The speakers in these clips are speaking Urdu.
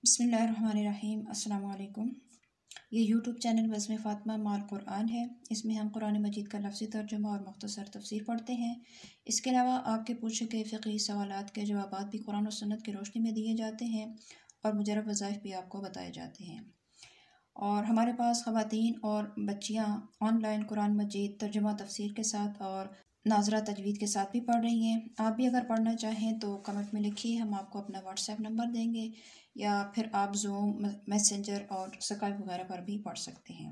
بسم اللہ الرحمن الرحیم۔ السلام علیکم۔ یہ یوٹیوب چینل بزم فاطمہ مال قرآن ہے۔ اس میں ہم قرآن مجید کا لفظی ترجمہ اور مختصر تفسیر پڑھتے ہیں۔ اس کے علاوہ آپ کے پوچھے گئے فقہی سوالات کے جوابات بھی قرآن و سنت کی روشنی میں دیے جاتے ہیں اور مجرب وظائف بھی آپ کو بتائے جاتے ہیں۔ اور ہمارے پاس خواتین اور بچیاں آن لائن قرآن مجید ترجمہ تفسیر کے ساتھ اور ناظرہ تجوید کے ساتھ بھی پڑھ رہی ہیں۔ آپ بھی اگر پڑھنا چاہیں تو کمنٹ میں لکھیے، ہم آپ کو اپنا واٹس ایپ نمبر دیں گے، یا پھر آپ زوم، میسنجر اور اسکائپ وغیرہ پر بھی پڑھ سکتے ہیں۔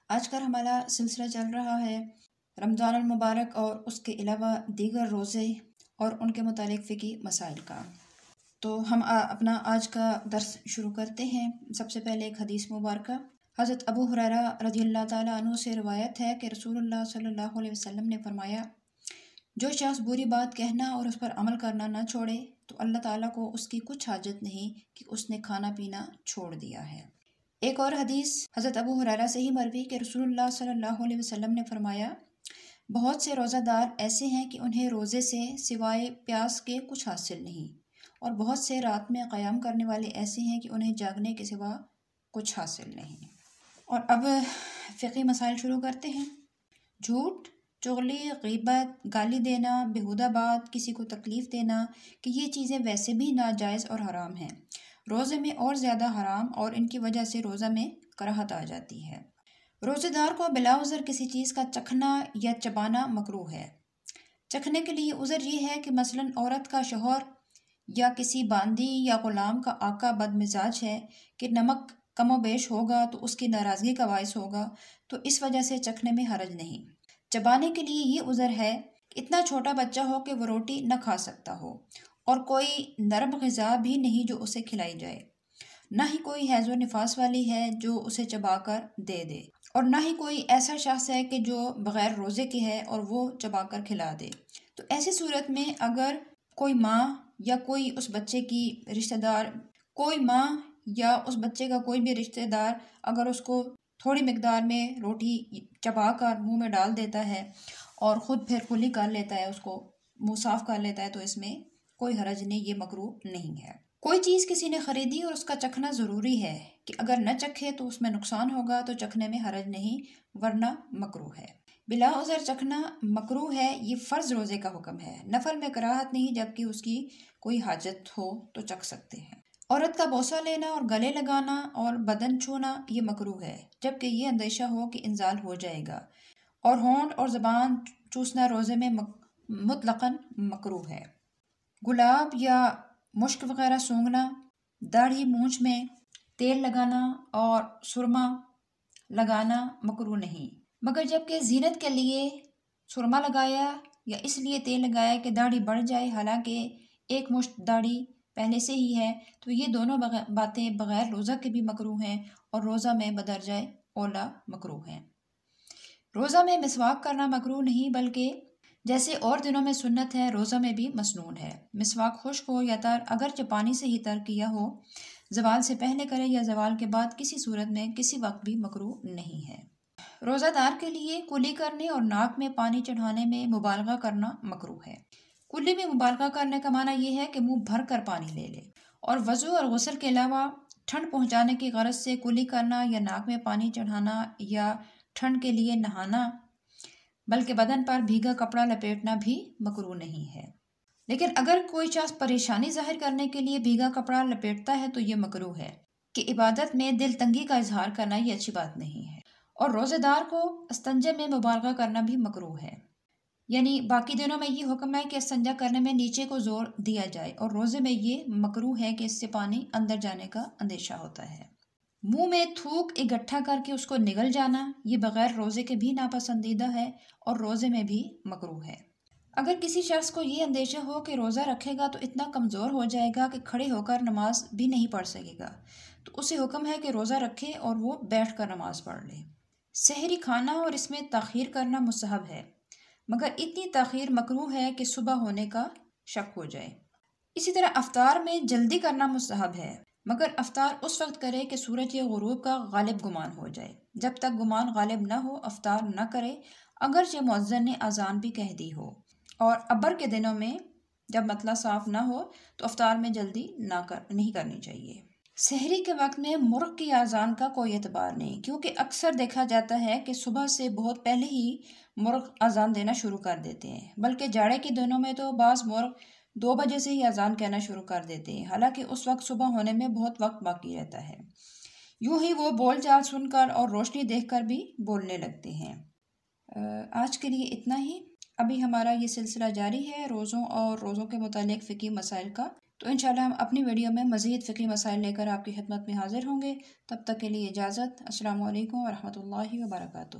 آج کل ہمارا سلسلہ چل رہا ہے رمضان المبارک اور اس کے علاوہ دیگر روزے اور ان کے متعلق فقہی مسائل کا۔ تو ہم اپنا آج کا درس شروع کرتے ہیں۔ سب سے پہلے ایک حدیث مبارکہ حضرت ابو ہریرہ رضی اللہ تعالیٰ عنہ سے روایت ہے کہ رسول اللہ صلی اللہ علیہ وسلم نے فرمایا، جو شخص بری بات کہنا اور اس پر عمل کرنا نہ چھوڑے تو اللہ تعالیٰ کو اس کی کچھ حاجت نہیں کہ اس نے کھانا پینا چھوڑ دیا ہے۔ ایک اور حدیث حضرت ابو ہریرہ سے ہی مروی کہ رسول اللہ صلی اللہ علیہ وسلم نے فرمایا، بہت سے روزہ دار ایسے ہیں کہ انہیں روزے سے سوائے پیاس کے کچھ حاصل نہیں، اور بہت سے رات میں قیام کرنے والے ایسے ہیں کہ انہیں جاگنے کے سوا کچھ حاصل نہیں۔ اور اب فقہی مسائل شروع کرتے ہیں۔ جھوٹ، چغلی، غیبت، گالی دینا، بیہودہ بات، کسی کو تکلیف دینا، کہ یہ چیزیں ویسے بھی ناجائز اور حرام ہیں، روزے میں اور زیادہ حرام، اور ان کی وجہ سے روزہ میں کراہت آ جاتی ہے۔ روزے دار کو بلا عذر کسی چیز کا چکھنا یا چبانا مکروہ ہے۔ چکھنے کے لیے عذر یہ ہے کہ مثلاً عورت کا شوہر یا کسی باندی یا غلام کا آقا بد مزاج ہے کہ نمک کم و بیش ہوگا تو اس کی ناراضگی کا باعث ہوگا، تو اس وجہ سے چکھنے میں حرج نہیں۔ چبانے کے لیے یہ عذر ہے کہ اتنا چھوٹا بچہ ہو کہ وہ روٹی نہ کھا سکتا ہو، اور کوئی نرم غذا بھی نہیں جو اسے کھلائی جائے، نہ ہی کوئی حیض و نفاس والی ہے جو اسے چبا کر دے دے، اور نہ ہی کوئی ایسا شخص ہے کہ جو بغیر روزے کے ہے اور وہ چبا کر کھلا دے۔ تو ایسی صورت میں اگر کوئی ماں یا کوئی اس بچے کی رشتہ دار، کوئی ماں یا اس بچے کا کوئی بھی رشتہ دار اگر اس کو تھوڑی مقدار میں روٹی چبا کر منہ میں ڈال دیتا ہے اور خود پھر کلی کر لیتا ہے، اس کو منہ صاف کر لیتا ہے، تو اس میں کوئی حرج نہیں، یہ مکروہ نہیں ہے۔ کوئی چیز کسی نے خریدی اور اس کا چکھنا ضروری ہے کہ اگر نہ چکھے تو اس میں نقصان ہوگا، تو چکھنے میں حرج نہیں، ورنہ مکروہ ہے۔ بلا عذر چکھنا مکروہ ہے، یہ فرض روزے کا حکم ہے، نفل میں کراہت نہیں، جبکہ اس کی کوئی حاجت ہو تو چکھ سکتے ہیں۔ عورت کا بوسہ لینا اور گلے لگانا اور بدن چھونا یہ مکروہ ہے، جبکہ یہ اندیشہ ہو کہ انزال ہو جائے گا، اور ہونٹ اور زبان چوسنا روزے میں مطلقاً مکروہ ہے۔ گلاب یا مشک وغیرہ سونگھنا، داڑھی مونچھ میں تیل لگانا اور سرما لگانا مکروہ نہیں، مگر جبکہ زینت کے لیے سرما لگایا یا اس لیے تیل لگایا کہ داڑھی بڑھ جائے، حالانکہ ایک مشت داڑھی پہلے سے ہی ہے، تو یہ دونوں باتیں بغیر روزہ کے بھی مکروہ ہیں اور روزہ میں بدرجہ اولا مکروہ ہیں۔ روزہ میں مسواک کرنا مکروہ نہیں، بلکہ جیسے اور دنوں میں سنت ہے، روزہ میں بھی مسنون ہے۔ مسواک خشک ہو یا تر، اگرچہ پانی سے ہی تر کیا ہو، زوال سے پہلے کرے یا زوال کے بعد، کسی صورت میں کسی وقت بھی مکروہ نہیں ہے۔ روزہ دار کے لیے کلی کرنے اور ناک میں پانی چڑھانے میں مبالغہ کرنا مکروہ ہے۔ کلی میں مبالغہ کرنے کا معنی یہ ہے کہ منہ بھر کر پانی لے لے، اور وضو اور غسل کے علاوہ ٹھنڈ پہنچانے کی غرض سے کلی کرنا یا ناک میں پانی چڑھانا یا ٹھنڈ کے لیے نہانا، بلکہ بدن پر بھیگا کپڑا لپیٹنا بھی مکروہ نہیں ہے۔ لیکن اگر کوئی شخص پریشانی ظاہر کرنے کے لیے بھیگا کپڑا لپیٹتا ہے تو یہ مکروہ ہے، کہ عبادت میں دل تنگی کا اظہار کرنا یہ اچھی بات نہیں ہے۔ اور روزے دار کو استنجے میں مبالغہ کرنا بھی مکروہ ہے، یعنی باقی دنوں میں یہ حکم ہے کہ استنجا کرنے میں نیچے کو زور دیا جائے، اور روزے میں یہ مکروہ ہے کہ اس سے پانی اندر جانے کا اندیشہ ہوتا ہے۔ منہ میں تھوک اکٹھا کر کے اس کو نگل جانا یہ بغیر روزے کے بھی ناپسندیدہ ہے اور روزے میں بھی مکروہ ہے۔ اگر کسی شخص کو یہ اندیشہ ہو کہ روزہ رکھے گا تو اتنا کمزور ہو جائے گا کہ کھڑے ہو کر نماز بھی نہیں پڑھ سکے گا، تو اسے حکم ہے کہ روزہ رکھے اور وہ بیٹھ کر نماز پڑھ لے۔ سحری کھانا اور اس میں تاخیر کرنا مستحب ہے، مگر اتنی تاخیر مکروہ ہے کہ صبح ہونے کا شک ہو جائے۔ اسی طرح افطار میں جلدی کرنا مستحب ہے، مگر افطار اس وقت کرے کہ سورج کے غروب کا غالب گمان ہو جائے۔ جب تک گمان غالب نہ ہو افطار نہ کرے، اگرچہ مؤذن نے اذان بھی کہہ دی ہو۔ اور ابر کے دنوں میں جب مطلع صاف نہ ہو تو افطار میں جلدی نہیں کرنی چاہیے۔ سحری کے وقت میں مرغ کی اذان کا کوئی اعتبار نہیں، کیونکہ اکثر دیکھا جاتا ہے کہ صبح سے بہت پہلے ہی مرغ اذان دینا شروع کر دیتے ہیں، بلکہ جاڑے کے دنوں میں تو بعض مرغ 2 بجے سے ہی اذان کہنا شروع کر دیتے ہیں، حالانکہ اس وقت صبح ہونے میں بہت وقت باقی رہتا ہے۔ یوں ہی وہ بول چال سن کر اور روشنی دیکھ کر بھی بولنے لگتے ہیں۔ آج کے لیے اتنا ہی۔ ابھی ہمارا یہ سلسلہ جاری ہے روزوں اور روزوں کے متعلق فقہی مسائل کا، تو انشاءاللہ ہم اپنی ویڈیو میں مزید فقہی مسائل لے کر آپ کی خدمت میں حاضر ہوں گے۔ تب تک کے لیے اجازت۔ السلام علیکم ورحمۃ اللہ وبرکاتہ۔